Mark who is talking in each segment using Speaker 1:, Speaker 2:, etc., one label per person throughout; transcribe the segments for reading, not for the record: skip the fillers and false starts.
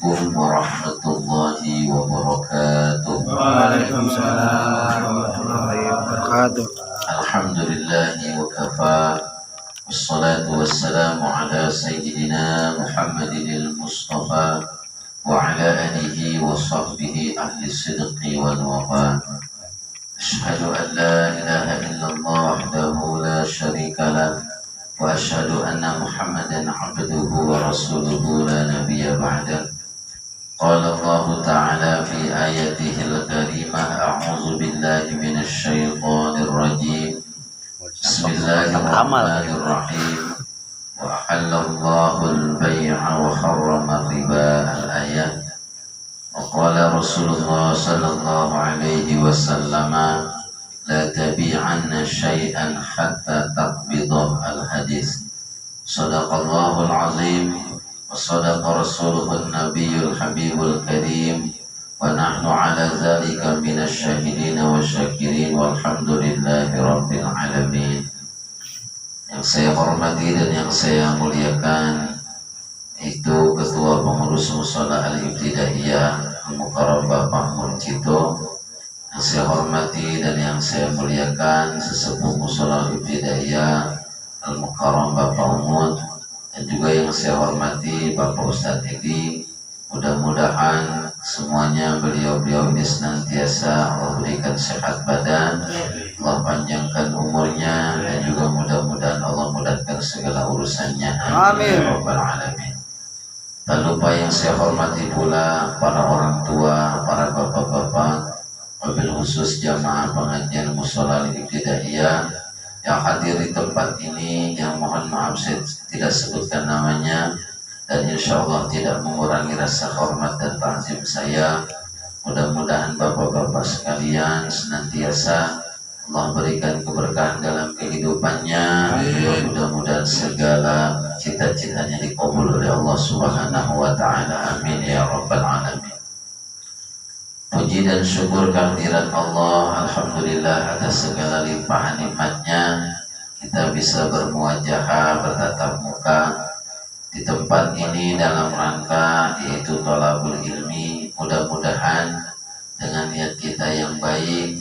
Speaker 1: Assalamualaikum warahmatullahi wabarakatuh.
Speaker 2: Waalaikumsalam warahmatullahi wabarakatuh.
Speaker 1: Alhamdulillahi wa kafa. Wassalatu wassalamu ala sayyidina Muhammadin al-Mustafa wa ala alihi wa sahbihi ahli sidqi wal wafa. Ashhadu an la ilaha illallah wahdahu la syarika lah wa ashhadu anna Muhammadan abduhu wa rasuluhu la nabiyya ba'dah. Qala Allah ta'ala fi ayatihil karimah a'udzu billahi minasy syaithanir rajim. Bismillahirrahmanirrahim. Wa ahallallahu al-bai'a wa harrama riba al-ayat. Wa qala Rasulullah sallallahu alaihi wasallam la tabi'anna syai'an hatta taqbidah al-hadis. Sadaqallahul azim. وصدق رسوله النبي الحبيب الكريم ونحن على ذلك من الشاهدين والشاكرين والحمد لله رب العالمين. Yang saya hormati dan yang saya muliakan itu Ketua Pengurus Mushola Al-Ibtidaiyah Al-Mukarram Bapak Murcito. Yang saya hormati dan yang saya muliakan Sesepuh Mushola Al-Ibtidaiyah Al-Mukarram Bapak Umud, dan juga yang saya hormati Bapak Ustadz Edi. Mudah-mudahan semuanya beliau-beliau ini senantiasa Allah berikan sehat badan, Allah panjangkan umurnya, dan juga mudah-mudahan Allah mudahkan segala urusannya. Amin ya rabbal alamin. Tak lupa yang saya hormati pula para orang tua, para bapak-bapak, wabil khusus jamaah pengajian Mushola Al-Ibtidaiyah yang hadir di tempat ini, yang mohon maaf saya tidak sebutkan namanya, dan insya Allah tidak mengurangi rasa hormat dan ta'zim saya. Mudah-mudahan bapak-bapak sekalian senantiasa Allah berikan keberkahan dalam kehidupannya. Mudah-mudahan segala cita-citanya dikabul oleh Allah Subhanahu wa ta'ala. Amin ya rabbal alamin. Puji dan syukur kehadirat Allah, alhamdulillah atas segala limpahan nikmatnya kita bisa bermuajahah, bertatap muka di tempat ini dalam rangka yaitu thalabul ilmi. Mudah-mudahan dengan niat kita yang baik,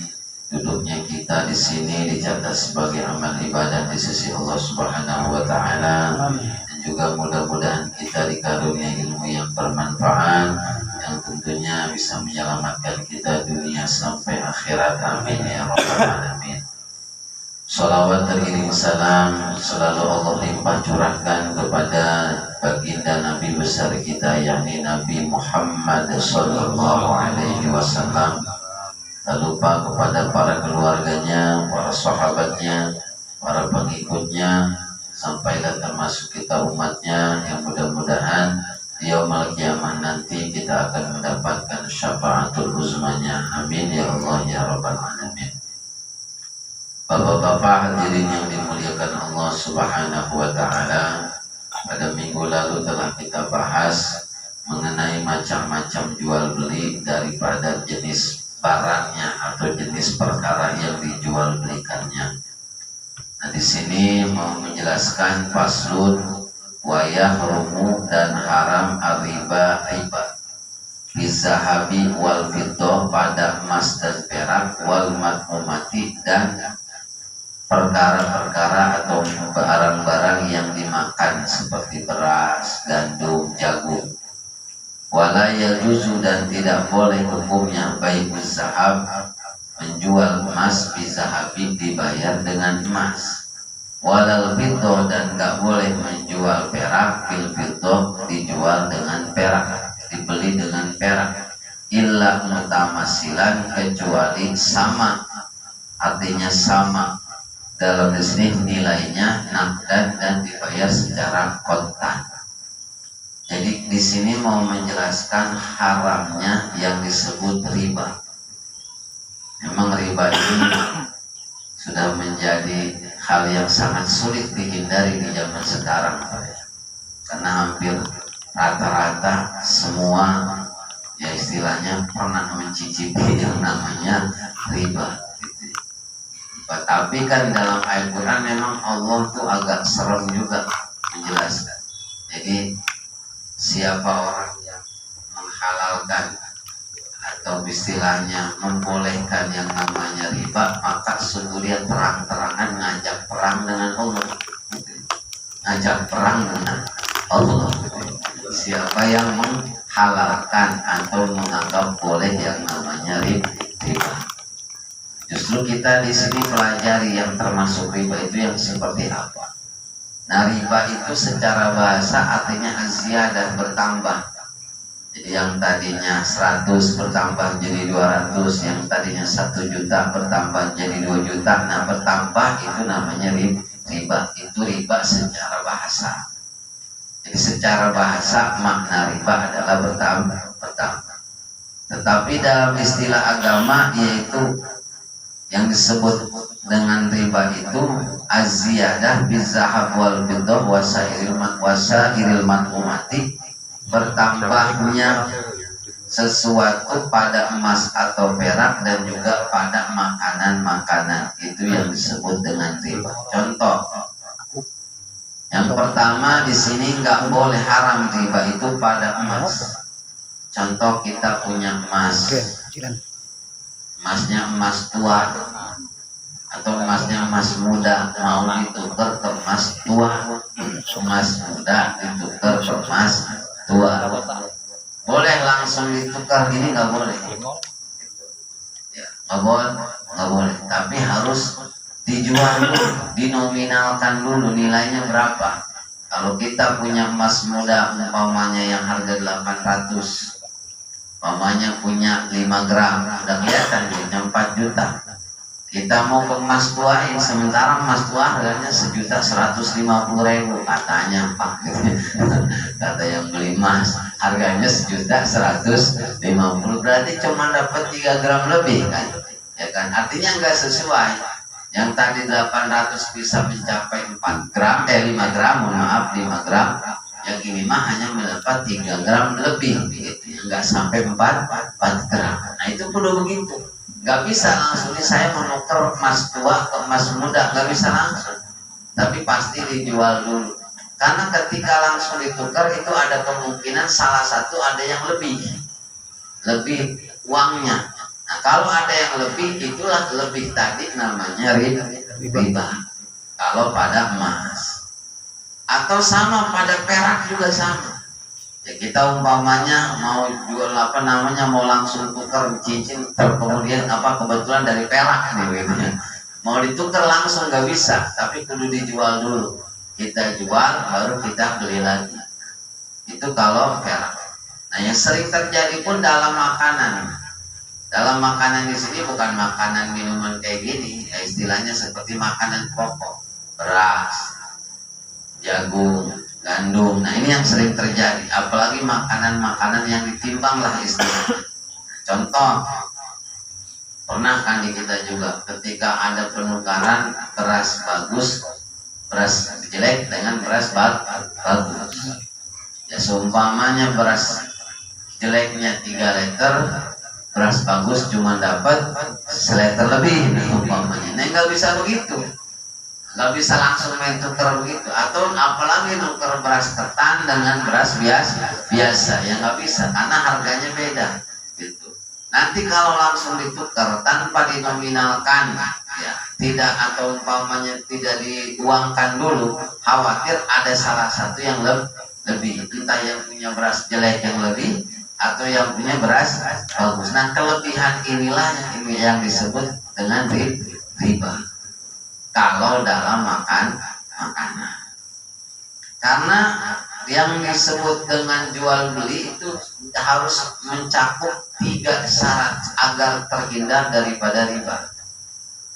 Speaker 1: duduknya kita di sini dicatat sebagai amal ibadah di sisi Allah Subhanahu wa ta'ala, dan juga mudah-mudahan kita dikarunia ilmu yang bermanfaat yang tentunya bisa menyelamatkan kita dunia sampai akhirat. Amin ya rabbal alamin. Salawat teriring salam selalu Allah limpah curahkan kepada baginda Nabi besar kita, yakni Nabi Muhammad sallallahu alaihi wasallam. Tak lupa kepada para keluarganya, para sahabatnya, para pengikutnya, sampailah termasuk kita umatnya, yang mudah-mudahan di yaumul qiyamah nanti kita akan mendapatkan syafaatul uzmanya. Amin ya Allah ya rabbal alamin. Bapak-bapak hadirin yang dimuliakan Allah Subhanahu wa ta'ala, pada minggu lalu telah kita bahas mengenai macam-macam jual beli daripada jenis barangnya atau jenis perkara yang dijual belikannya. Nah, di sini mau menjelaskan faslun wa yahrumu dan haram riba bizahabi wal fiddah pada emas dan perak, wal madmumati dan perkara-perkara atau barang-barang yang dimakan seperti beras, gandum, jagung. Wala yajuzu dan tidak boleh hukumnya baikuz zahab menjual emas bizahabi dibayar dengan emas. Walal fiddah dan enggak boleh menjual perak bil fiddah dijual dengan perak, dibeli dengan perak. Illa mutamasilan kecuali sama, artinya sama dalam sini nilainya nakdan dan dibayar secara kontan. Jadi di sini mau menjelaskan haramnya yang disebut riba. Memang riba ini sudah menjadi hal yang sangat sulit dihindari di zaman sekarang, karena hampir rata-rata semua ya istilahnya pernah mencicipi yang namanya riba. Tapi kan dalam ayat Quran memang Allah tuh agak serem juga menjelaskan. Jadi siapa orang yang menghalalkan atau istilahnya membolehkan yang namanya riba, maka sungguh dia terang-terangan ngajak perang dengan Allah. Ngajak perang dengan Allah. Siapa yang menghalalkan atau menganggap boleh yang namanya riba. Justru kita di sini pelajari yang termasuk riba itu yang seperti apa. Nah, riba itu secara bahasa artinya az-ziyadah, bertambah. Jadi yang tadinya 100 bertambah jadi 200, yang tadinya 1 juta bertambah jadi 2 juta. Nah, bertambah itu namanya riba. Itu riba secara bahasa. Jadi secara bahasa makna riba adalah bertambah. Tetapi dalam istilah agama yaitu yang disebut dengan riba itu az-ziyadah bizahab wal fiddah wasairil mat'umati, bertambahnya sesuatu pada emas atau perak dan juga pada makanan-makanan, itu yang disebut dengan riba. Contoh, yang pertama di sini nggak boleh, haram riba itu pada emas. Contoh, kita punya emas, emasnya emas tua atau emasnya emas muda, mau ditukar ke emas tua, emas muda ditukar ke emas tua, boleh langsung ditukar, ini nggak boleh ya, nggak boleh, tapi harus dijual dulu, dinominalkan dulu nilainya berapa. Kalau kita punya emas muda umpamanya yang harga 800, umpamanya punya 5 gram, udah kelihatan duitnya 4 juta. Kita mau ke emas tua, sementara emas tua harganya 1.150.000 katanya Pak. Kata yang beli emas harganya 1.150.000, berarti cuma dapat 3 gram lebih kan? Ya kan? Artinya nggak sesuai. Yang tadi 800 bisa mencapai 5 gram, mohon maaf 5 gram. Yang ini mah hanya mendapat 3 gram lebih, gitu. Nggak sampai 4 gram. Nah itu perlu begitu. Nggak bisa langsung saya menukar emas tua ke emas muda, nggak bisa langsung, tapi pasti dijual dulu, karena ketika langsung ditukar itu ada kemungkinan salah satu ada yang lebih uangnya. Nah kalau ada yang lebih, itulah lebih tadi namanya riba. Kalau pada emas atau sama pada perak juga sama. Ya kita umpamanya mau jual mau langsung tukar cincin, kemudian kebetulan dari perak nih gitu ya. Mau ditukar langsung nggak bisa, tapi kudu dijual dulu. Kita jual baru kita beli lagi. Itu kalau perak. Nah yang sering terjadi pun dalam makanan. Dalam makanan di sini bukan makanan minuman kayak gini, ya istilahnya seperti makanan pokok, beras, jagung, gandum. Nah ini yang sering terjadi, apalagi makanan-makanan yang ditimbang lah istilahnya. Contoh, pernah kan di kita juga ketika ada penukaran beras bagus, beras jelek dengan beras bagus. Ya seumpamanya beras jeleknya 3 liter, beras bagus cuma dapat 1 liter lebih umpamanya. Nah nggak bisa begitu. Nggak bisa langsung main tukar begitu, atau apalagi tukar beras ketan dengan beras biasa ya nggak bisa, karena harganya beda gitu. Nanti kalau langsung ditukar tanpa dinominalkan ya tidak, atau umpamanya tidak diuangkan dulu, khawatir ada salah satu yang lebih, entah yang punya beras jelek yang lebih atau yang punya beras bagus. Nah kelebihan inilah yang disebut dengan riba kalau dalam makanan. Karena yang disebut dengan jual beli itu harus mencakup 3 syarat agar terhindar daripada riba.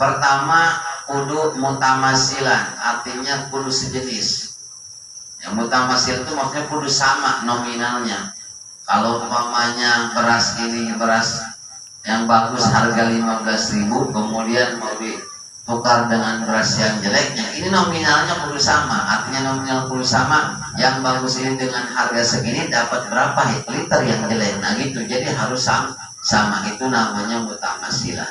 Speaker 1: Pertama, kudu mutamasilan, artinya kudu sejenis. Yang mutamasil itu maksudnya kudu sama nominalnya. Kalau umpamanya beras ini beras yang bagus harga 15.000, kemudian mau tukar dengan beras yang jeleknya, ini nominalnya kudu sama, artinya nominal kudu sama. Yang bagus ini dengan harga segini dapat berapa liter yang jelek, nah gitu. Jadi harus sama, itu namanya mutamasilan.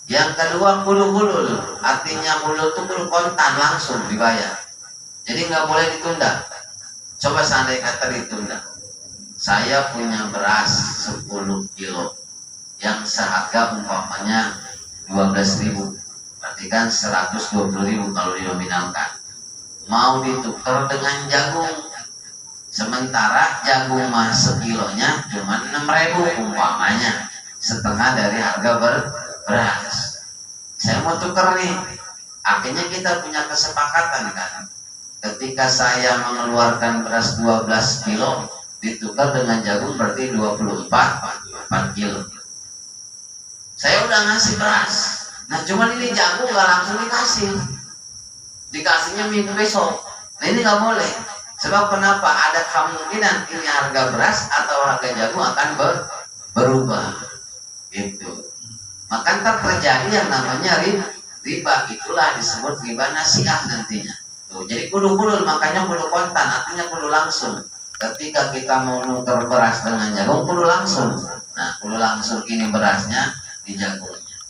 Speaker 1: Yang kedua kudu hulul, artinya hulul itu kudu kontan langsung dibayar, jadi nggak boleh ditunda. Coba seandainya kata ditunda, saya punya beras 10 kilo yang seharga umpamanya 12.000, berarti kan 120.000 kalau dinominalkan. Mau ditukar dengan jagung, sementara jagung mah sekilonya cuma 6.000 umpamanya, setengah dari harga beras. Saya mau tukar nih, akhirnya kita punya kesepakatan kan, ketika saya mengeluarkan beras 12 kilo ditukar dengan jagung berarti 4 kilo. Saya udah ngasih beras, nah cuman ini jagung nggak langsung dikasihnya minggu besok. Nah ini nggak boleh. Sebab kenapa? Ada kemungkinan ini harga beras atau harga jagung akan berubah. Gitu. Maka ntar terjadi yang namanya riba. Itulah disebut riba nasiah nantinya. Tuh, jadi kudu makanya kudu kontan, artinya kudu langsung. Ketika kita mau nuker beras dengan jagung kudu langsung. Nah, kudu langsung ini berasnya di jagungnya.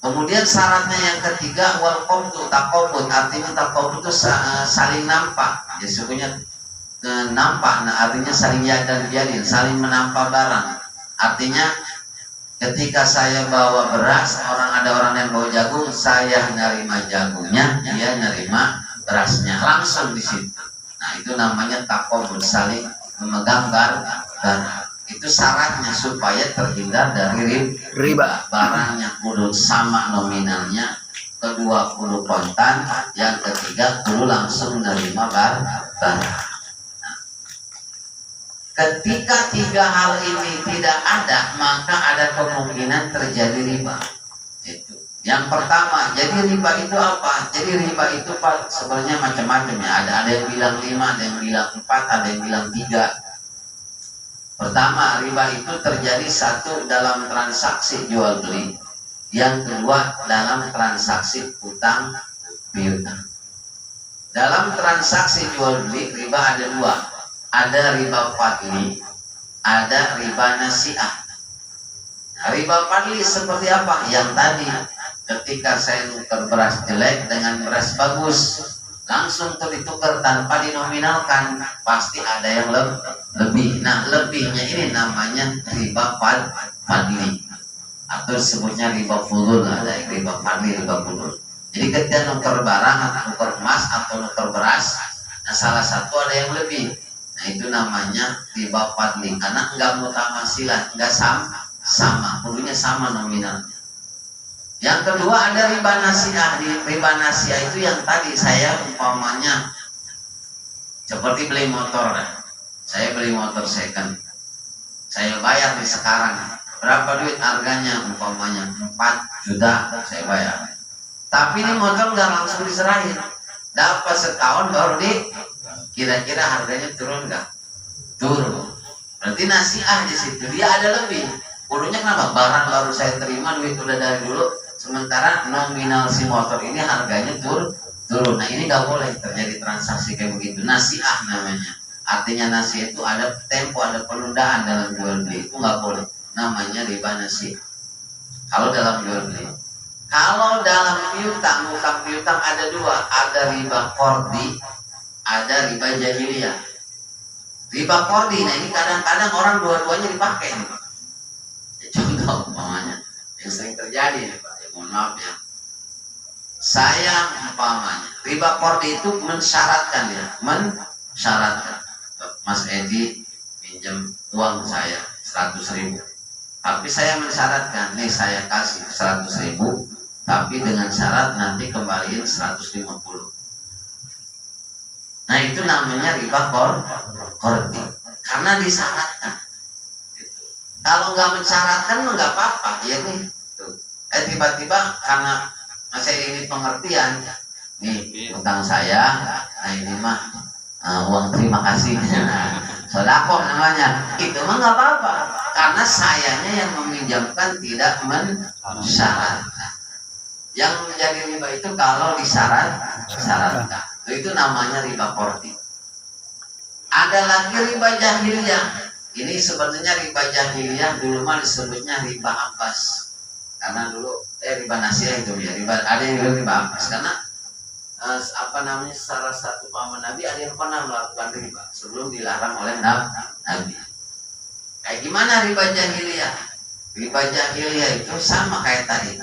Speaker 1: Kemudian syaratnya yang ketiga wal qabdu taqabud, artinya taqabud itu saling nampak. Ya sebenarnya nampak, nah artinya saling yadan biadin, saling menampak barang. Artinya ketika saya bawa beras, ada orang yang bawa jagung, saya nerima jagungnya, dia nerima berasnya langsung di situ. Nah itu namanya taqabud, saling memegang barang. Itu syaratnya supaya terhindar dari riba. Barangnya kudu sama nominalnya, kedua kudu kontan, yang ketiga kudu langsung menerima barang. Nah, ketika tiga hal ini tidak ada, maka ada kemungkinan terjadi riba. Itu. Yang pertama, jadi riba itu apa? Jadi riba itu sebenarnya macam-macam ya. Ada yang bilang 5, ada yang bilang 4, ada yang bilang 3. Pertama, riba itu terjadi satu dalam transaksi jual beli, yang kedua dalam transaksi utang piutang. Dalam transaksi jual beli riba ada dua, ada riba fadli, ada riba nasiah. Riba fadli seperti apa? Yang tadi, ketika saya nuker beras jelek dengan beras bagus, langsung ditukar tanpa dinominalkan, pasti ada yang lebih. Nah lebihnya ini namanya riba fadli, atau sebutnya riba fudul. Ada riba fadli, riba fudul. Jadi ketika nuker barang atau nuker emas atau nuker beras, nah salah satu ada yang lebih, nah itu namanya riba fadli, karena enggak mutamasilah, enggak sama, kudunya sama nominalnya. Yang kedua ada riba nasiah. Riba nasiah itu yang tadi saya umpamanya seperti beli motor. Saya beli motor second, saya bayar di sekarang, berapa duit harganya? Umpamanya 4 juta saya bayar. Tapi ini motor nggak langsung diserahin, dapat setahun baru kira-kira harganya turun nggak? Turun. Berarti nasiah di situ dia ada lebih. Kudunya kenapa? Barang baru saya terima, duit udah dari dulu, sementara nominal si motor ini harganya turun. Nah ini nggak boleh terjadi transaksi kayak begitu. Nasiah namanya. Artinya nasiah itu ada tempo, ada penundaan dalam jual beli, itu nggak boleh. Namanya riba nasiah. Kalau dalam jual beli. Kalau dalam piutang, utang piutang ada dua, ada riba qardi, ada riba jahiliyah. Riba qardi, nah ini kadang-kadang orang dua-duanya dipakai nih, Pak. Ya, contoh umpamanya yang sering terjadi nih, Pak. Ya, mohon maaf ya. Saya umpamanya riba qardi itu mensyaratkan ya, Mas Edi pinjam uang saya 100.000, tapi saya mensyaratkan nih saya kasih 100.000, tapi dengan syarat nanti kembaliin 150. Nah itu namanya riba qardi, karena disyaratkan. Kalau nggak mensyaratkan nggak apa-apa ya nih. Tiba-tiba karena masih ini pengertian, nih utang saya, nah ini mah uang terima kasih, sodako namanya. Itu mah nggak apa-apa, karena sayanya yang meminjamkan tidak mensyaratkan. Yang menjadi riba itu kalau disyaratkan. Itu namanya riba qardi. Ada lagi riba jahiliyah. Ini sebenarnya riba jahiliyah dulu mah disebutnya riba Abbas. Karena dulu riba nasiah itu ya, ada yang riba Abbas karena salah satu paman Nabi ada yang pernah melakukan riba sebelum dilarang oleh Nabi. gimana riba jahiliyah? Riba jahiliyah itu sama kayak tadi.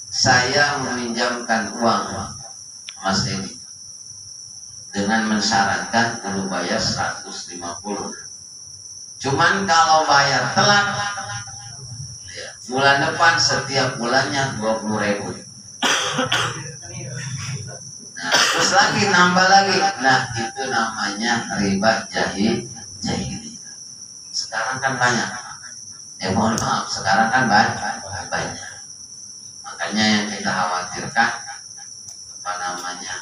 Speaker 1: Saya meminjamkan uang Mas Edi dengan mensyaratkan perlu bayar 150. Cuman kalau bayar telat, ya, bulan depan setiap bulannya 20.000. Nah, terus lagi nambah lagi. Nah, itu namanya riba jahiliyah. Sekarang kan banyak. Ya mohon maaf, sekarang kan banyak. Makanya yang kita khawatirkan apa namanya?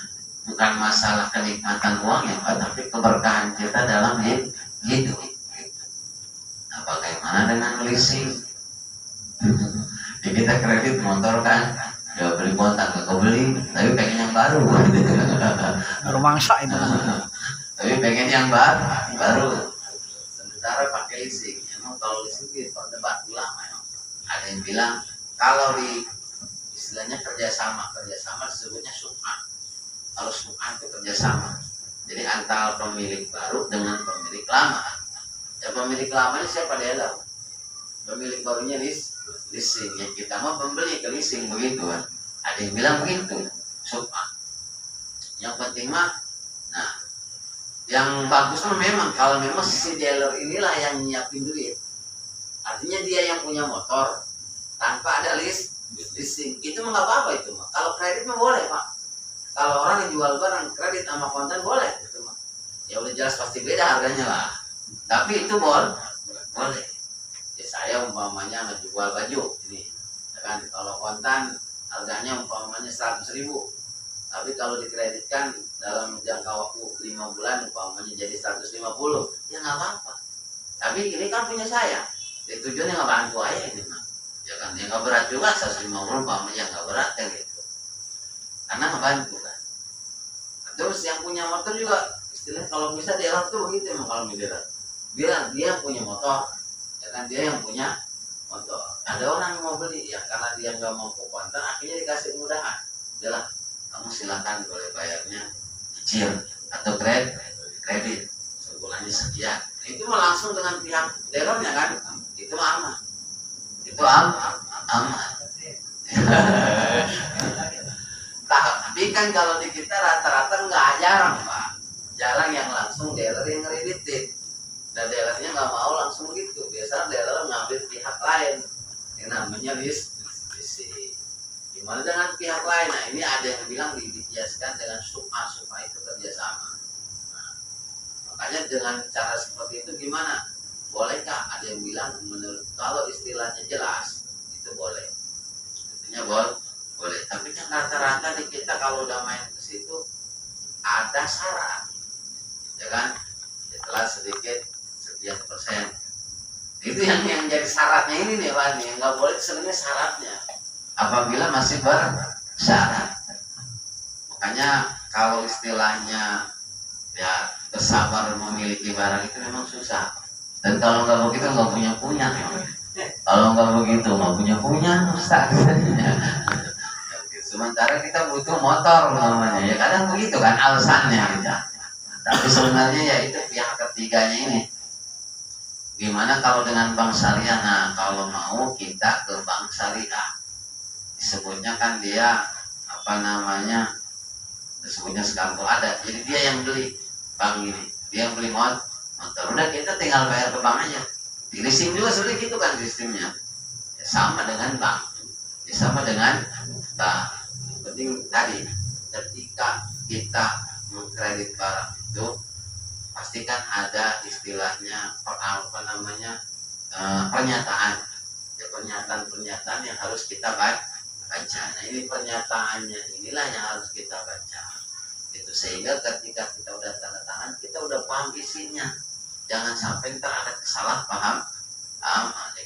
Speaker 1: Bukan masalah kenikmatan uang ya Pak, tapi keberkahan kita dalam hidup. Nah, bagaimana dengan leasing? Ya, kita kredit motor kan, ya beli kontak gak kebeli, tapi pengen yang baru.
Speaker 2: Baru mangsa itu.
Speaker 1: Tapi pengen yang baru. Sementara pakai leasing, emang kalau leasing itu perdebat ulama ya. Ada yang bilang kalau di istilahnya kerjasama disebutnya sum'ah. Kalau sum'ah itu kerjasama, jadi antara pemilik baru dengan pemilik lama. Ya pemilik lamanya siapa dia tahu, pemilik barunya leasing, ya kita mau pembeli ke leasing begitu kan. Ada yang bilang begitu sum'ah. Yang penting mah, nah yang bagus mah memang kalau memang si dealer inilah yang nyiapin duit, artinya dia yang punya motor tanpa ada leasing, itu mah nggak apa-apa itu mah. Kalau kredit mah boleh Pak. Kalau orang yang jual barang kredit sama kontan boleh itu mah. Ya udah jelas pasti beda harganya lah. Tapi itu boleh. Ya saya umpamanya ngejual baju ini, kan kalau kontan harganya umpamanya 100.000. Tapi kalau dikreditkan dalam jangka waktu 5 bulan umpamanya jadi 150, ya nggak apa-apa. Tapi ini kan punya saya. Ya, tujuannya nggak bantu aja ini mah. Ya kan, ya nggak berat juga 150 umpamanya nggak berat kan gitu. Karena nggak bantu kan. Terus yang punya motor juga istilahnya kalau bisa dealer tuh begitu emang kalau dealer. Dia yang punya motor, ya kan dia yang punya motor. Ada orang yang mau beli ya karena dia nggak mau kontan, akhirnya dikasih kemudahan. Udahlah, kamu silakan boleh bayarnya cicil atau kredit sebulannya sekian. Itu mah langsung dengan pihak dealernya kan, itu aman. Itu aman. Tapi kan kalau di kita rata-rata nggak jarang Pak, jarang yang langsung dealer yang ngereditin. Dan dealernya nggak mau langsung gitu. Biasanya dealer ngambil pihak lain yang namanya leasing. Gimana dengan pihak lain? Nah ini ada yang bilang dikiaskan dengan sum'ah itu kerjasama. Nah, makanya dengan cara seperti itu gimana? Bolehkah? Ada yang bilang menurut kalau istilahnya jelas itu boleh. Intinya boleh. Tapi kan rata-rata di kita kalau udah main ke situ ada syarat, ya kan? Setelah sedikit sekian persen. Itu yang jadi syaratnya ini nih Pak, yang nggak boleh sebenarnya syaratnya. Apabila masih bersyarat. Makanya kalau istilahnya ya bersabar memiliki barang itu memang susah. Dan kalau nggak begitu nggak punya. Kalau nggak begitu nggak punya Ustaz. Sementara kita butuh motor namanya, ya kadang begitu kan alasannya gitu. Tapi sebenarnya ya itu pihak ketiganya ini. Gimana kalau dengan bank syariah? Nah kalau mau kita ke bank syariah, disebutnya kan dia apa namanya? Disebutnya sekarang tuh ada. Jadi dia yang beli bank ini, dia yang beli motor. Udah kita tinggal bayar ke bank aja. Di leasing juga sudah gitu kan sistemnya. Ya, sama dengan bank. Ya, sama dengan bank. Penting tadi ketika kita mengkredit barang itu pastikan ada istilahnya pernyataan yang harus kita baca. Nah ini pernyataannya inilah yang harus kita baca. Itu sehingga ketika kita udah tanda tangan kita udah paham isinya. Jangan sampai ntar ada kesalahpaham.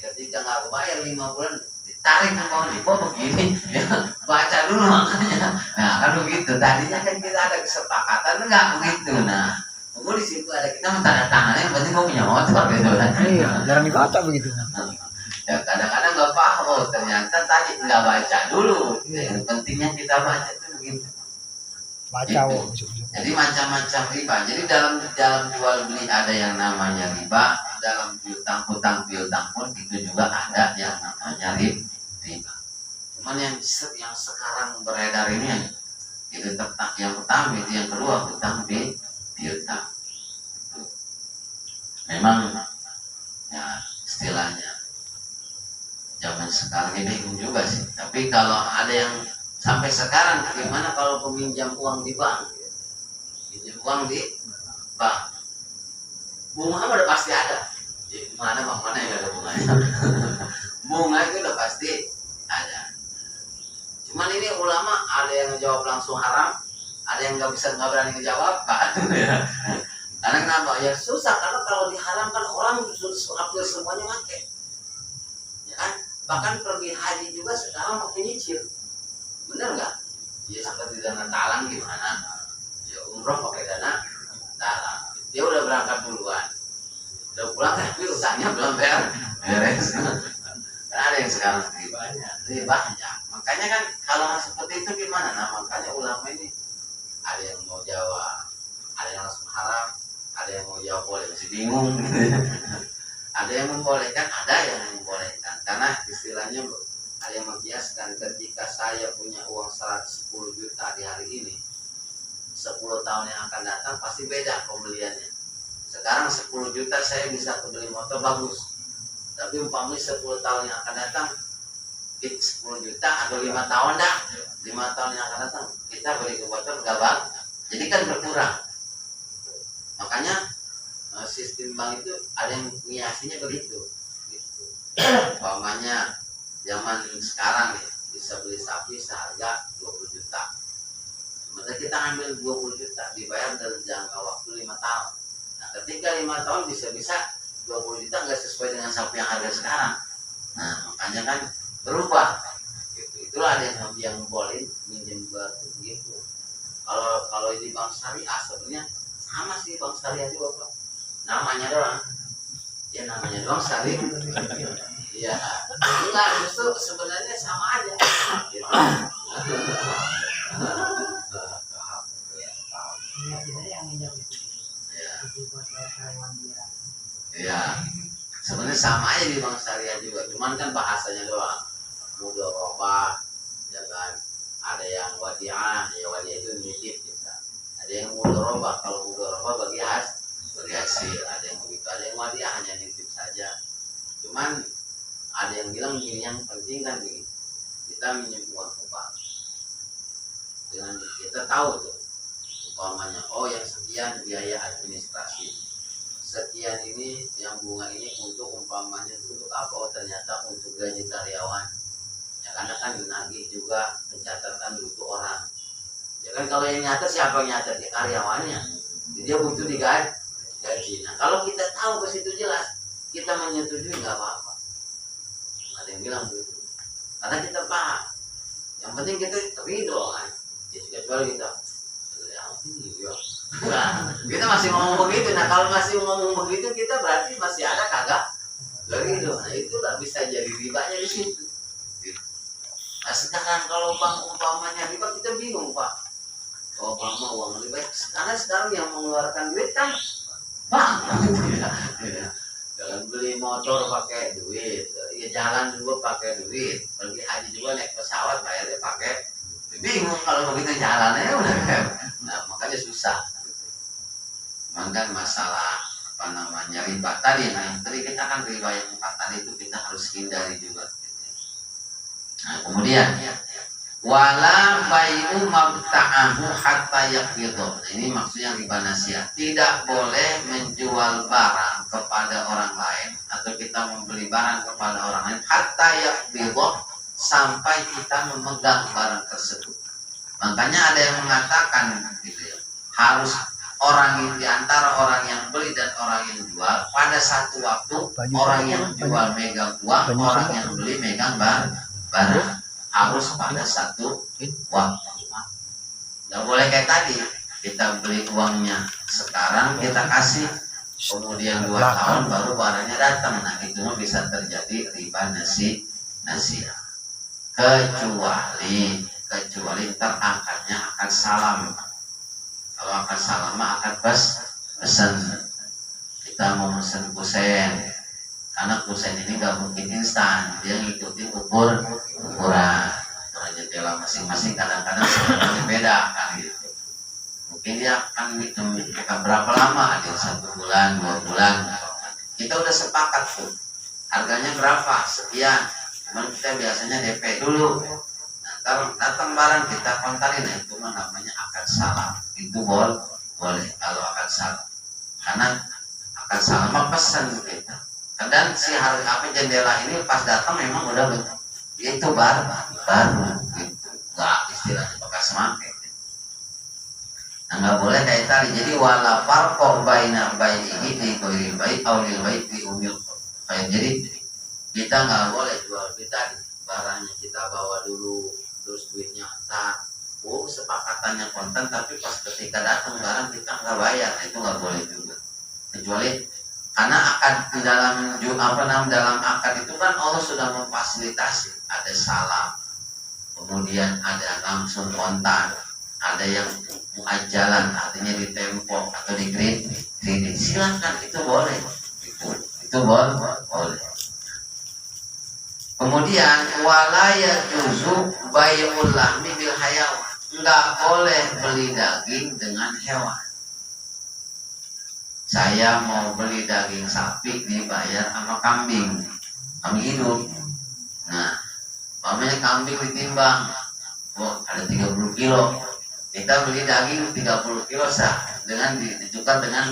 Speaker 1: Ketika nggak bayar 5 bulan tarik ke begini ya, baca dulu makanya. Nah kan begitu tadinya kan kita ada kesepakatan enggak begitu. Nah di situ ada kita tanda tangannya yang penting punya motor gitu kan.
Speaker 2: Iya, jarang dibaca begitu.
Speaker 1: Ya kadang-kadang nggak paham, ternyata tadi nggak baca dulu. Yang pentingnya kita baca itu begitu.
Speaker 2: Baca
Speaker 1: Itu.
Speaker 2: oh, besok-besok.
Speaker 1: Jadi macam-macam riba. Jadi dalam jual beli ada yang namanya riba, dalam hutang pun itu juga ada yang namanya riba. Cuman yang sekarang beredar ini itu tetap yang pertama, itu yang kedua hutang piutang. Memang ya istilahnya zaman sekarang ini bingung juga sih. Tapi kalau ada yang sampai sekarang, gimana kalau peminjam uang di bank? Pinjam uang di bank, bunga udah pasti ada. Jadi mana bang mana yang ada bunganya? Bunga itu udah pasti ada. Cuman ini ulama ada yang jawab langsung haram, ada yang nggak berani ngejawab, kan? Karena kenapa? Ya susah, karena kalau diharamkan orang hampir semuanya pakai. Ya kan? Bahkan pergi haji juga sekarang makin nyicil. Bener nggak? Ya seperti dana talang gimana? Ya umroh pakai dana talang. Dia udah berangkat duluan. Udah pulang tapi usahanya belum beres. Karena ada yang sekarang lebih banyak. Makanya kan kalau seperti itu gimana? Nah makanya ulama ini ada yang mau jawab, ada yang langsung haram, ada yang mau jawab boleh, masih bingung. Ada yang membolehkan, ada yang membolehkan. Karena istilahnya ada yang mengkiaskan ketika saya punya uang 110 juta di hari ini, 10 tahun yang akan datang pasti beda pembeliannya. Sekarang 10 juta saya bisa beli motor bagus, tapi umpamanya 10 tahun yang akan datang 10 juta atau 5 tahun dah, 5 tahun yang akan datang kita beli motor nggak bagus, jadi kan berkurang. Makanya sistem bank itu ada yang ngiasinya begitu gitu. Umpamanya zaman sekarang nih bisa beli sapi seharga 20 juta, sementara kita ambil 20 juta dibayar dalam jangka waktu 5 tahun. Nah ketika 5 tahun bisa-bisa 20 juta nggak sesuai dengan sapi yang harga sekarang. Nah makanya kan berubah gitu. Itulah ada yang boleh minjem buat begitu. Kalau di bank syariah sebenarnya sama sih, bank syariah juga Pak, namanya doang ya, namanya doang syariah. Iya enggak, justru sebenarnya sama aja gitu. Iya sebenarnya sama aja di bank syariah juga, cuman kan bahasanya doang mudharabah ya kan. Ada yang wadiah, ya wadiah itu nitip kita. Ada yang mudharabah, kalau mudharabah bagi hasil. Ada yang begitu, ada yang wadiah hanya nitip saja. Cuman ada yang bilang gini, yang penting kan begini, kita minjem uang ke bank dengan kita tahu tuh umpamanya oh yang sekian biaya administrasi, sekian ini yang bunga ini untuk umpamanya untuk apa, oh ternyata untuk gaji karyawan ya, karena kan nagih juga pencatatan butuh orang ya kan. Kalau yang nyatet siapa yang nyatet? Ya karyawannya, jadi dia butuh digaji. Nah kalau kita tahu ke situ jelas, kita menyetujui nggak apa-apa. Ada yang bilang begitu karena kita paham, yang penting kita ridho kan ya, kecuali kita nah, kita masih ngomong begitu. Nah kalau masih ngomong begitu kita berarti masih ada kagak ridho. Nah itulah bisa jadi ribanya di situ. Nah sekarang kalau bank umpamanya riba kita bingung Pak, oh bank mau uang lebih baik karena sekarang yang mengeluarkan duit kan bank ya. Jalan beli motor pakai duit, ya jalan juga pakai duit, pergi haji juga naik pesawat bayarnya pakai. Bingung kalau begitu jalannya udah kan. Nah makanya susah. Cuman masalah apa namanya riba tadi, nah yang tadi kita kan riba yang 4 tadi itu kita harus hindari juga. Nah kemudian wala bai'u mabta'ahu hatta yaqbidu. Nah, ini maksudnya riba nasiah. Tidak boleh menjual barang kepada orang lain atau kita membeli barang kepada orang lain hatta yaqbidu, sampai kita memegang barang tersebut. Makanya ada yang mengatakan gitu ya, harus orang yang diantara orang yang beli dan orang yang jual pada satu waktu, orang yang jual megang uang, orang yang beli megang barang, harus pada satu waktu. Nggak boleh kayak tadi kita beli uangnya sekarang kita kasih, kemudian 2 tahun baru barangnya datang. Nah itu bisa terjadi riba nasiah. Kecuali terangkatnya akan salam. Kalau akad salam mah akad pesan. Kita mau pesen kusen, karena kusen ini gak mungkin instan, dia ngikutin ukuran jendela masing-masing. Kadang-kadang sebenarnya beda kan gitu. Mungkin dia akan berapa lama, ada 1 bulan 2 bulan. Kita udah sepakat tuh harganya berapa, sekian. Cuman kita biasanya DP dulu. Nah, datang barang kita kontarin, nah, itu namanya akad salam. Itu boleh kalau akad salam. Karena akad salam pesan kita. Dan si harga jendela ini pas datang memang udah itu baru gitu. Nggak istilahnya bekas make. Nah, nggak boleh kayak tadi. Jadi wala farqa baina bai'ihi di ghairil bai' aw lil bai' di umil. Jadi kita nggak boleh jual kita barangnya kita bawa dulu terus duitnya entar. Sepakatannya konten tapi pas ketika datang barang kita nggak bayar, nah, itu nggak boleh juga. Kecuali karena akad di dalam akad itu kan Allah sudah memfasilitasi, ada salam, kemudian ada langsung kontan, ada yang muajalan artinya di tempo atau di kredit. Silakan, itu boleh, itu boleh. Kemudian walaya juzu bai'ul lahmi bil hayawan, nggak boleh beli daging dengan hewan. Saya mau beli daging sapi dibayar sama kambing hidup. Nah, namanya kambing ditimbang, ada 30 kilo. Kita beli daging 30 kilo sah, dengan ditukar dengan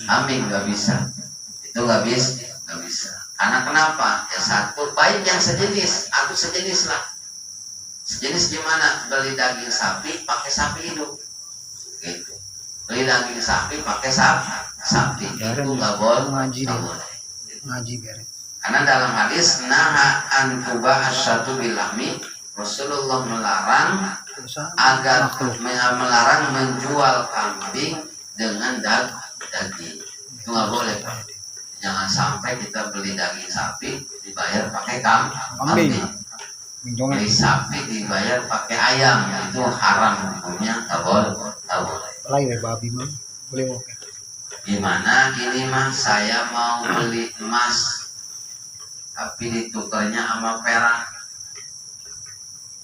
Speaker 1: kambing nggak bisa. Itu nggak bisa. Karena kenapa? Ya satu, baik yang sejenis atau sejenis lah. Sejenis gimana? Beli daging sapi pakai sapi hidup, gitu. Beli daging sapi pakai sapi itu nggak boleh.
Speaker 2: Ngaji biarin.
Speaker 1: Karena dalam hadis naha an tubah asyatu bilahmi, Rasulullah melarang agar melarang menjual kambing dengan daging. Itu nggak boleh. Jangan sampai kita beli daging sapi dibayar pakai kambing. Beli sapi dibayar pakai ayam, itu haram hukumnya, nggak boleh.
Speaker 2: Lain babi mah boleh oke.
Speaker 1: Gimana ini mah saya mau beli emas tapi ditukarnya sama perak,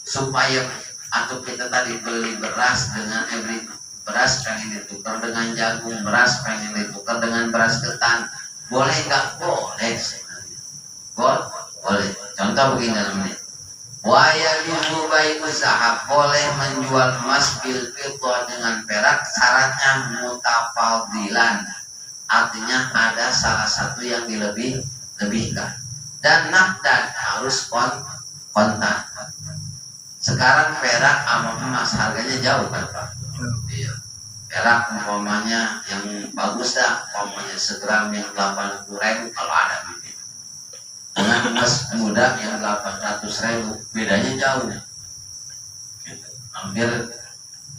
Speaker 1: supaya atau kita tadi beli beras dengan beras pengen ditukar dengan jagung, beras pengen ditukar dengan beras ketan, boleh nggak? Boleh. Boleh. Contoh begini dalam ini. Waya yuzu bai'u zahab, boleh menjual emas bil fiddah dengan perak, syaratnya mutafadilan, artinya ada salah satu yang dilebihkan, dan nakdan harus kontan. Sekarang perak sama emas harganya jauh kan Pak? Iya. Perak umpamanya yang bagus dah, umpamanya segram yang 80.000 kalau ada gitu. Dengan emas muda yang 800.000, bedanya jauh, gitu. Hampir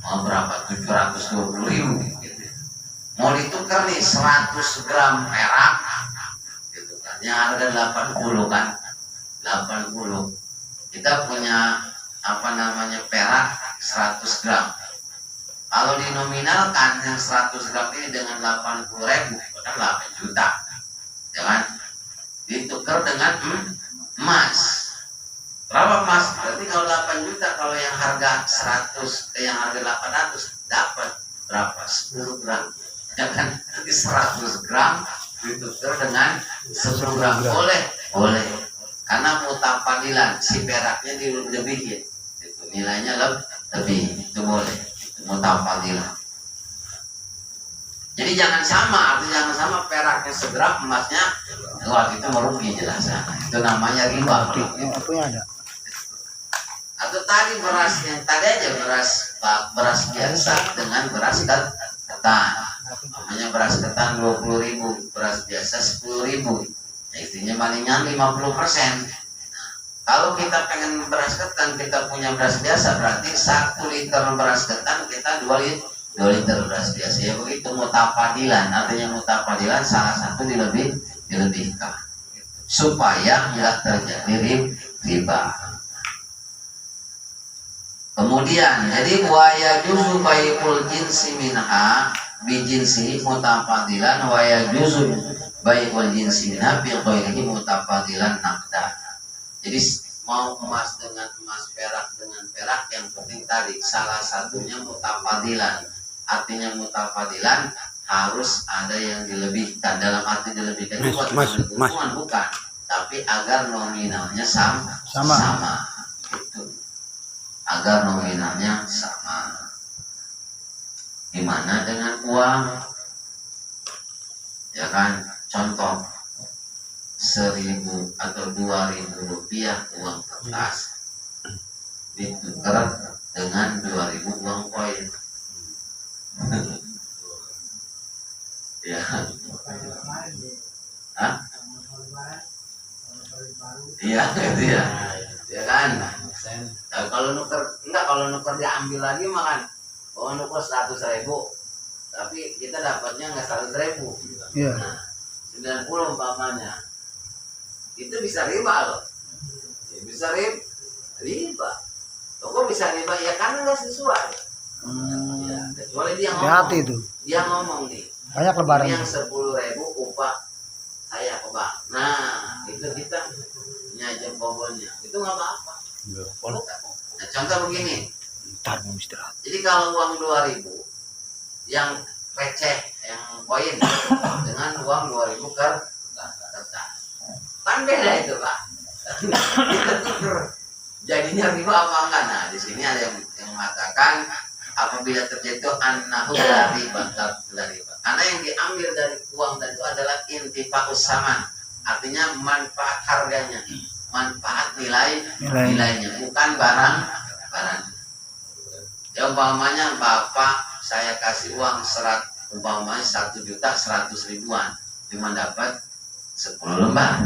Speaker 1: mau berapa? 720.000 gitu. Mau ditukar nih 100 gram perak gitu kan, yang harga 80 kan, 80. Kita punya perak 100 gram. Kalau dinominalkan yang 100 gram ini dengan 80.000, kan 8 juta, ya kan? Ditukar dengan emas. Berapa emas? Berarti kalau 8 juta, kalau yang harga 100, yang harga 800 dapat berapa? 10 gram. Ya kan? Jadi 100 gram ditukar dengan 10 gram. Boleh. Karena mutafadilan, si peraknya dilebihin. Itu nilainya lebih. Itu boleh. Itu mutafadilan. Jadi jangan sama peraknya segram, emasnya wah, itu merugi jelas. Itu namanya riba.
Speaker 2: Apa yang ada?
Speaker 1: Atau tadi berasnya, tadi aja beras biasa dengan beras ketan. Namanya beras ketan 20.000, beras biasa 10.000. Ya, intinya palingnya 50%. Kalau kita pengen beras ketan, kita punya beras biasa, berarti 1 liter beras ketan kita 2 liter beras biasa. Ya begitu mutafadilan. Artinya mutafadilan salah satu dilebihkan supaya nggak terjadi riba. Kemudian jadi wa yajuzu bai'ul jinsi minha bi jinsi mutafadilan wa yajuzu bai'ul jinsi minha bi ghairihi mutafadilan naqda. Jadi mau emas dengan emas, perak dengan perak, yang penting tadi salah satunya mutafadilan. Artinya mutafadilan harus ada yang dilebihkan. Dalam arti dilebihkan itu bukan bukan, tapi agar nominalnya sama. Gitu. Agar nominalnya sama. Gimana dengan uang? Ya kan, contoh 1.000 atau 2.000 rupiah uang kertas ditukar dengan 2.000 uang koin. Ya. Hah? Iya, gitu ya. Ya kan? Nah, kalau nuker diambil lagi makan. Oh, nuker 100.000. Tapi kita dapatnya nggak 100.000.
Speaker 2: Iya.
Speaker 1: Nah, 90 umpamanya. Itu bisa riba loh. Ya, bisa riba. Kok bisa riba? Ya karena nggak sesuai. Ya, kecuali dia ngomong.
Speaker 2: Hati itu.
Speaker 1: Dia ngomong nih.
Speaker 2: Banyak lebaran.
Speaker 1: Yang 10.000 upah saya ke bank. Nah, itu kita nyajam kombolnya. Itu nggak apa-apa. Nah, contoh begini. Jadi kalau uang 2.000 yang receh, yang koin dengan uang 2.000 kertas. Kan beda itu, Pak. Jadinya riba apa enggak? Nah, di sini ada yang mengatakan apabila terjadi annahu dari bantal dari riba. Karena yang diambil dari uang dan itu adalah intifa'us saman. Artinya manfaat harganya, manfaat nilainya, bukan barang. Ya umpamanya Bapak saya kasih uang umpamanya 1.100.000-an, cuma dapat 10 lembar.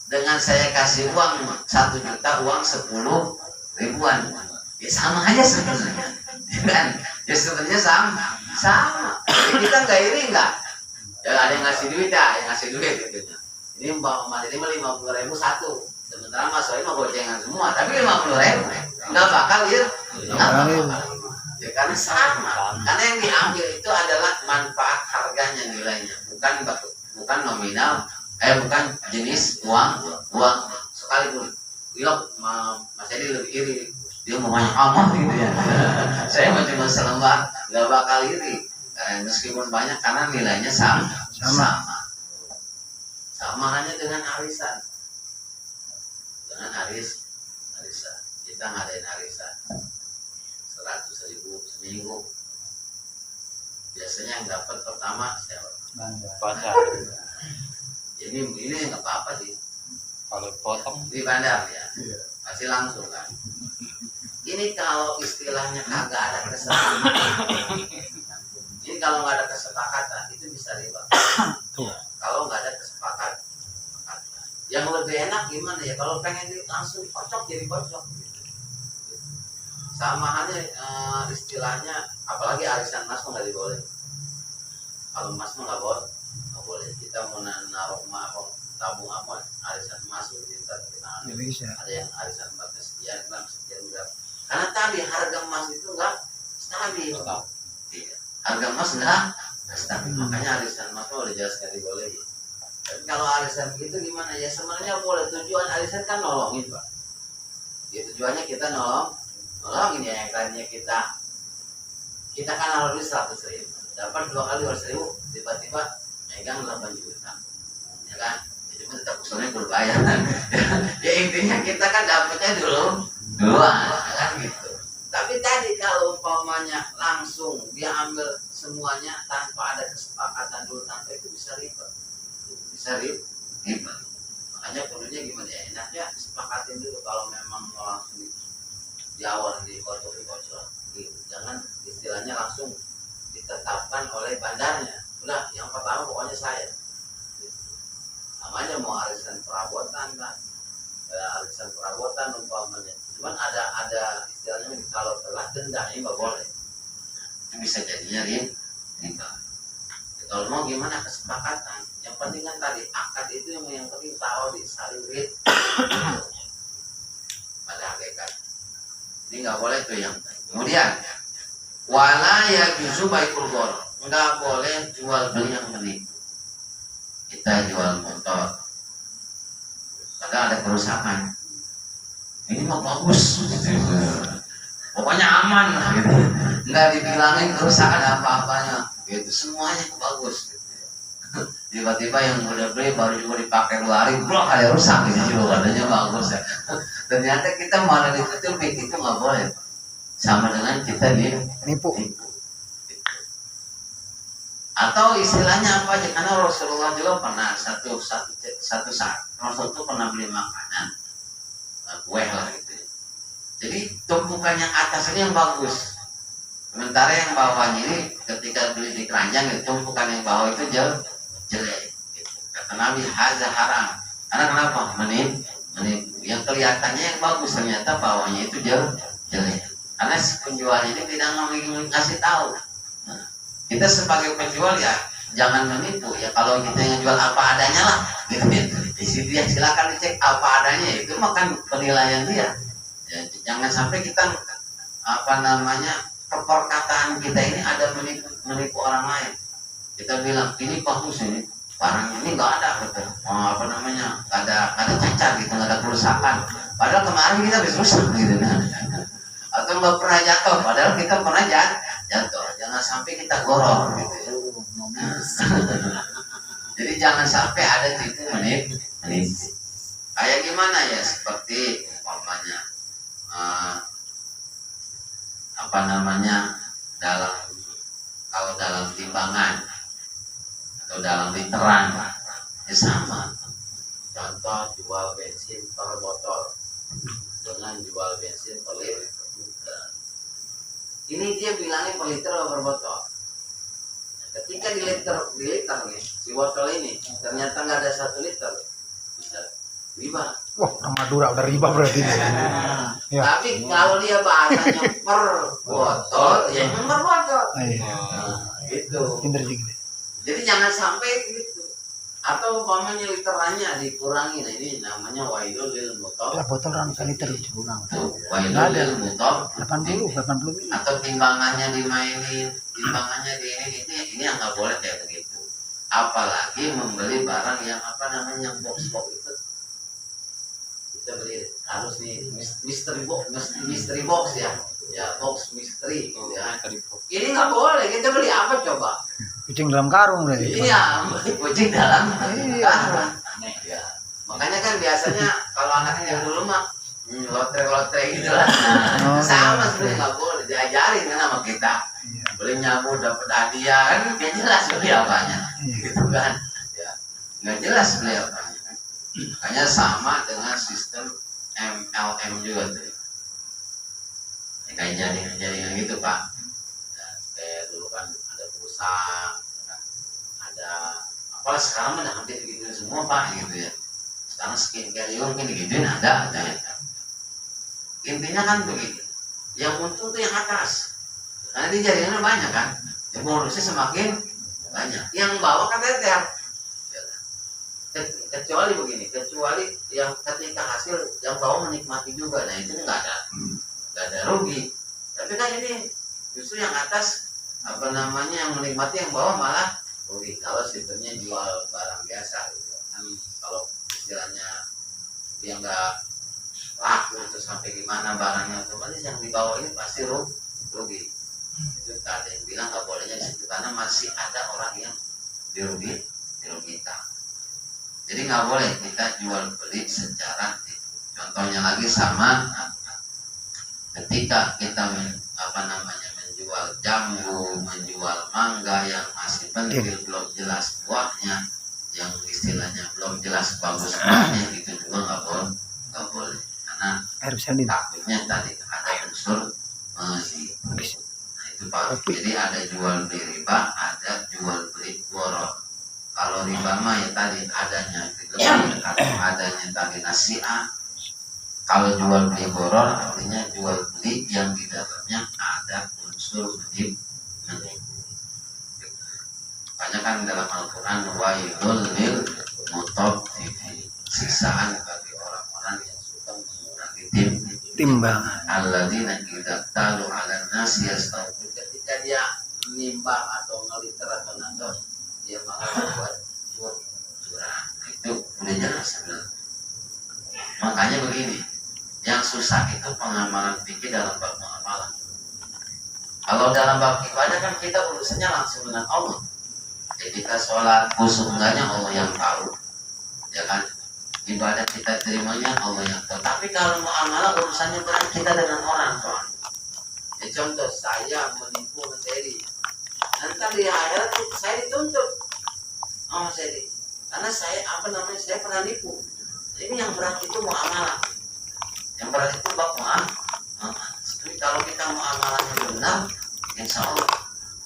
Speaker 1: Dengan saya kasih uang 1 juta, uang 10.000-an, ya sama aja sebenarnya, ya kan? Ya sebenarnya sama. Jadi kita nggak iri nggak? Ya ada yang ngasih duit ya, yang ngasih duit gitu. Ini umpamanya ini 50.000 satu, sementara Mas Soe mah gocengan semua, tapi 50.000 nggak bakal ya. Ya karena sama. Karena yang diambil itu adalah manfaat harganya, nilainya, bukan nominal, bukan jenis uang sekalipun. Mas Edi lebih iri, dia mau banyak amat gitu ya. Saya mah cuma selembar, nggak bakal iri, meskipun banyak karena nilainya sama. Sama hanya dengan arisan. Dengan arisan, kita ngadain arisan 100.000 seminggu. Biasanya yang dapat pertama siapa?
Speaker 3: Pasar.
Speaker 1: Ini nggak apa-apa sih.
Speaker 3: Kalau potong
Speaker 1: Di bandar ya, pasti langsung kan. Ini kalau istilahnya kagak ada kesepakatan. Ini kalau nggak ada kesepakatan itu bisa riba. Kalau nggak ada kesepakatan, yang lebih enak gimana ya? Kalau pengen langsung kocok jadi kocok. Sama halnya istilahnya, apalagi arisan emas nggak diboleh. Kalau emas nggak boleh. Kita mau naruh tabung apa? Arisan emas kita
Speaker 2: Bisa.
Speaker 1: ada yang arisan emas sekian gram sekian gram. Karena tadi harga emas itu nggak stabil. Iya. Harga emas nggak stabil. Makanya arisan emas udah jelas nggak dibolehin. Tapi kalau arisan begitu gimana ya? Sebenarnya boleh, tujuan arisan kan nolongin, Pak. Ya tujuannya kita nolongin ya, yang tadinya kita kan harus 100.000, dapat 2 kali 200.000, tiba-tiba megang 8 juta, ya kan? Jadi tetap usulnya berbayar. Ya intinya kita kan dapatnya dulu, ya kan gitu. Tapi tadi kalau umpamanya langsung dia ambil semuanya tanpa ada kesepakatan dulu, tanpa itu bisa riba. Makanya perlunya gimana ya? Enaknya sepakatin dulu kalau memang mau langsung di awal dikocok gitu. Jangan istilahnya langsung ditetapkan oleh bandarnya. Udah, yang pertama pokoknya saya. Sama aja mau arisan perabotan kan. Arisan perabotan umpamanya. Cuman ada istilahnya kalau telah dendanya nggak boleh. Itu bisa jadinya riba. Kalau mau gimana kesepakatan? Yang penting kan tadi akad itu yang penting taruh di saling pada hakikat. Ini nggak satu yang. Kemudian wala yajuzu bai'ul gharar. Enggak boleh jual beli yang menipu. Kita jual motor, padahal ada kerusakan. Ini mah bagus, gitu. Pokoknya aman, gitu. Nggak dibilangin kerusakan apa-apanya, gitu. Semuanya bagus. Gitu. Tiba-tiba yang udah beli baru juga dipakai 2 hari, blok ada rusak, gitu. Katanya bagus ya. Ternyata kita malah ditutupin, itu nggak boleh. Sama dengan kita
Speaker 2: Nipu.
Speaker 1: Atau istilahnya apa aja, karena Rasulullah juga pernah satu saat Rasul itu pernah beli makanan kue lah gitu. Jadi tumpukan yang atas ini yang bagus, sementara yang bawahnya ini ketika beli di keranjang itu tumpukan yang bawah itu jelek gitu. Kata Nabi haza haram. Karena kenapa? Menipu. Yang kelihatannya yang bagus ternyata bawahnya itu jelek. Karena si penjual ini tidak ngasih tahu. Kita sebagai penjual ya jangan menipu ya, kalau kita yang jual apa adanya lah gitu. Isi dia silakan dicek apa adanya, itu makan penilaian dia ya, jangan sampai kita perkataan kita ini ada menipu orang lain. Kita bilang ini bagus, ini barangnya ini nggak ada gitu. Nggak ada cacat gitu, nggak ada kerusakan, padahal kemarin kita habis rusak gitu nah. Atau nggak pernah jatuh padahal kita pernah jatuh. Jangan sampai kita goror gitu ya. Jadi jangan sampai ada tipu menipu. Kayak gimana ya, seperti umpamanya kalau dalam timbangan atau dalam literan ya sama. Contoh jual bensin per botol dengan jual bensin per liter. Ini dia bilangnya per liter atau per botol. Ketika di liter nih, si botol ini ternyata nggak ada 1 liter, bisa riba.
Speaker 2: Wah, orang Madura udah riba berarti. Ya.
Speaker 1: Tapi kalau dia bahasanya per botol, ya per botol.
Speaker 2: Iya.
Speaker 1: Gitu.
Speaker 2: Pinter juga.
Speaker 1: Jadi jangan sampai gitu. Atau umpamanya literannya dikurangi, nah ini namanya wailul lil mutor.
Speaker 2: Ya, botol orang 1 liter kurang.
Speaker 1: Wailul lil mutor
Speaker 2: 80 mili.
Speaker 1: atau timbangannya dimainin, timbangannya ini yang nggak boleh kayak begitu. Apalagi membeli barang yang yang box itu. Kita beli harus nih mystery box ya box mystery gitu ya. Ini nggak boleh, kita beli apa coba?
Speaker 2: Kucing dalam karung berarti.
Speaker 1: Iya, kucing dalam
Speaker 2: Iya.
Speaker 1: karung. Ya. Makanya kan biasanya kalau anak yang dulu mah lotre gitu lah.
Speaker 2: Oh,
Speaker 1: Sama
Speaker 2: iya.
Speaker 1: sebenarnya nggak boleh diajarin kan sama kita.
Speaker 2: Iya.
Speaker 1: Beli nyamuk dapat hadiah kan nggak jelas beli apanya,
Speaker 2: Iya.
Speaker 1: gitu kan? Ya, nggak jelas beli apanya. Makanya sama dengan sistem MLM juga tuh. Ya, kayak jaringan gitu Pak. Ya, kayak dulu kan ada pulsa, ada apalah, sekarang udah hampir gitu semua Pak gitu ya. Sekarang skincare juga mungkin digituin ada ya. Intinya kan begitu. Yang untung tuh yang atas, karena di jaringannya banyak kan, yang bonusnya semakin banyak. Yang bawah kan teter. Kecuali begini, kecuali yang ketika hasil yang bawah menikmati juga, nah itu nggak ada rugi. Tapi kan ini justru yang atas yang menikmati, yang bawah malah rugi. Kalau sistemnya jual barang biasa gitu kan, kalau istilahnya dia nggak laku terus sampai gimana barangnya, otomatis yang di bawah ini pasti rugi. Itu tak ada yang bilang nggak bolehnya di situ, karena masih ada orang yang dirugikan. Jadi nggak boleh kita jual beli secara tipu. Contohnya lagi sama ketika kita menjual jambu, menjual mangga yang masih pentil, belum jelas buahnya, yang istilahnya belum jelas bagus buahnya, itu juga nggak boleh karena takutnya tadi ada unsur menipu. Nah itu Pak. Jadi ada jual beli riba, ada jual beli gharar. Kalau riba mah ya tadi adanya lebih atau adanya tadi nasi'ah. Kalau jual beli gharar artinya jual beli yang di dalamnya ada unsur menipu. Makanya kan dalam Al-Quran wailul lil mutaffifin, siksaan bagi orang-orang yang suka mengurangi timbangan. Alladzina idza yaktalu ala nasi yastaufun, ketika dia menimbang atau ngeliter atau nangkep, dia malah membuat curang. Itu udah jelas sebenarnya. Makanya begini, yang susah itu pengamalan fikih dalam bab pengamalan. Kalau dalam bab ibadah kan kita urusannya langsung dengan Allah. Jadi kita sholat khusyuk enggaknya Allah yang tahu, ya kan? Ibadah kita terimanya Allah yang tahu. Tapi kalau muamalah urusannya berat kita dengan orang, kawan. Ya contoh, saya menipu Mas Eri. Nanti di akhirat saya dituntut sama Mas Eri. Karena saya saya pernah nipu. Ini yang berat itu muamalah. Yang berat itu bab muamalah. Tapi kalau kita muamalahnya benar, insya Allah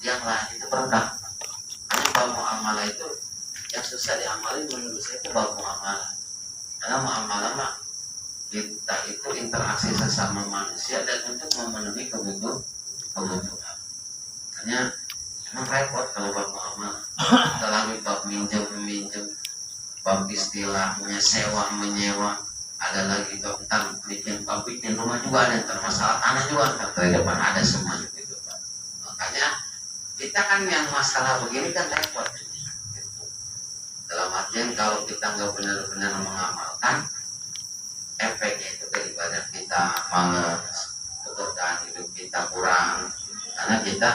Speaker 1: yang lain itu berkah. Hanya bab muamalah itu yang susah diamalin menurut saya itu bab muamalah. Karena muamalah mah kita itu interaksi sesama manusia dan untuk memenuhi kebutuhan. Hanya emang repot kalau bab muamalah. Kita lagi bab minjem, bab istilahnya sewa menyewa, ada lagi bab bikin rumah juga ada, masalah tanah juga di depan ada semua gitu Pak. Makanya kita kan yang masalah begini kan repot. Dalam artian kalau kita nggak benar-benar mengamalkan, efeknya itu ke ibadah kita malas, keberkahan hidup kita kurang, karena kita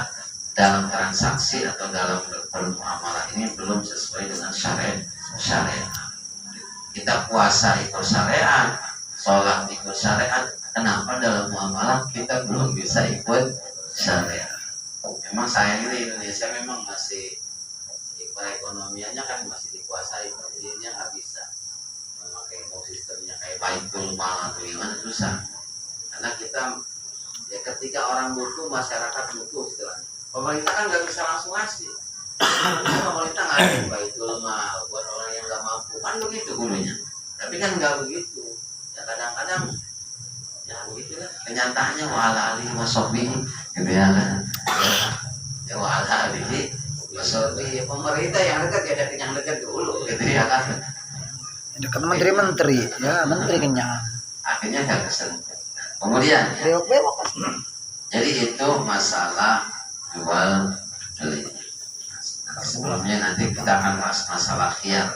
Speaker 1: dalam transaksi atau dalam bermuamalah ini belum sesuai dengan syariat. Kita puasa ikut syariat, sholat ikut syariat, kenapa dalam muamalah kita belum bisa ikut syariat? Memang sayang ini Indonesia memang masih perekonomiannya kan masih dikuasai, jadi dia nggak bisa memakai sistemnya kayak baitul mal atau gimana, susah. Karena kita ya ketika orang butuh, masyarakat butuh istilahnya, pemerintah kan nggak bisa langsung ngasih. Pemerintah ngasih baitul mal buat orang yang nggak mampu, kan begitu gurunya. Tapi kan nggak begitu. Ya kadang-kadang ya begitulah kenyataannya, wala ali wasobi gitu ya kan. Ya wala ali wasobi, pemerintah yang dekat ya ada yang dekat dulu gitu ya kan.
Speaker 2: Dekat menteri-menteri, ya menteri kenyang.
Speaker 1: Akhirnya nggak kesentuh. Kemudian ya, jadi itu masalah jual beli. Sebelumnya nanti kita akan bahas masalah khiyar.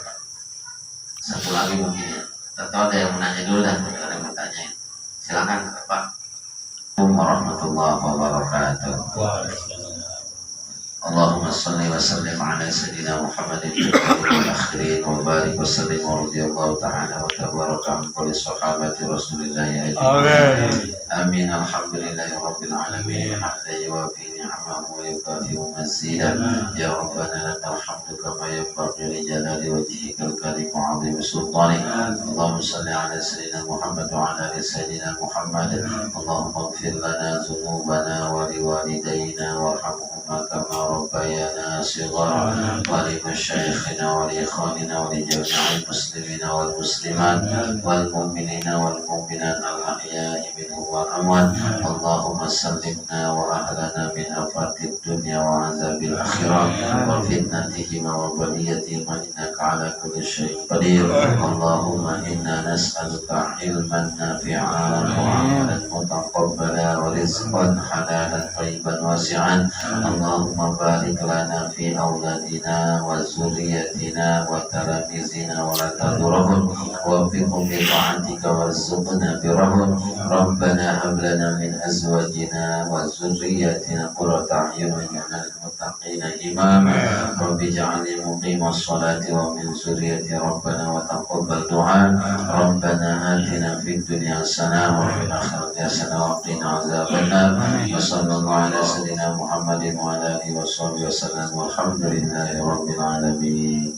Speaker 1: Satu lagi mungkin ya. Atau ada yang menanya dulu dan ada yang bertanya. Silakan Pak. Assalamualaikum warahmatullahi wabarakatuh. Allahumma salli wa sallim ala sayyidina Muhammadin wal akhirin wa barik wa sallim wa radiyallahu ta'ala wa tabaraka an kulli sahabati rasulillahi ajma'in. Amin. Alhamdulillahi rabbil alamin. Hamdan yuwafi ni'amahu wa yukafi mazidah. Ya Rabbana lakal hamdu kama yanbaghi li jalali wajhikal karim wa 'azimi sultanik. Allahumma salli ala sayyidina Muhammad wa ala ali sayyidina Muhammad. Allahumma ighfir lana dhunubana wa liwalidayna warhamhuma kama ربيانا صغارا ولمشايخنا ولإخواننا ولجميع المسلمين والمسلمات والمؤمنين والمؤمنات الأحياء منهم والأموات. اللهم سلمنا وأهلنا من آفات الدنيا وعذاب الآخرة وفتنتهما وبليتهما إنك على كل شيء قدير. اللهم إنا نسألك علما نافعا وعملا متقبلا ورزقا حلالا طيبا واسعا. اللهم بارك لنا في أولادنا وذريتنا وتلاميذنا ولا تضرهم ووفقهم بطاعتك وارزقنا برهم. ربنا هب لنا من أزواجنا وذرياتنا قرة أعين واجعلنا للمتقين إماما. رب اجعلني مقيم الصلاة ومن ذريتي ربنا وتقبل دعاء. ربنا آتنا في الدنيا حسنة وفي الآخرة حسنة وقنا عذاب النار. وصلى الله على سيدنا محمد وعلى آله وصحبه وسلم والحمد لله رب العالمين.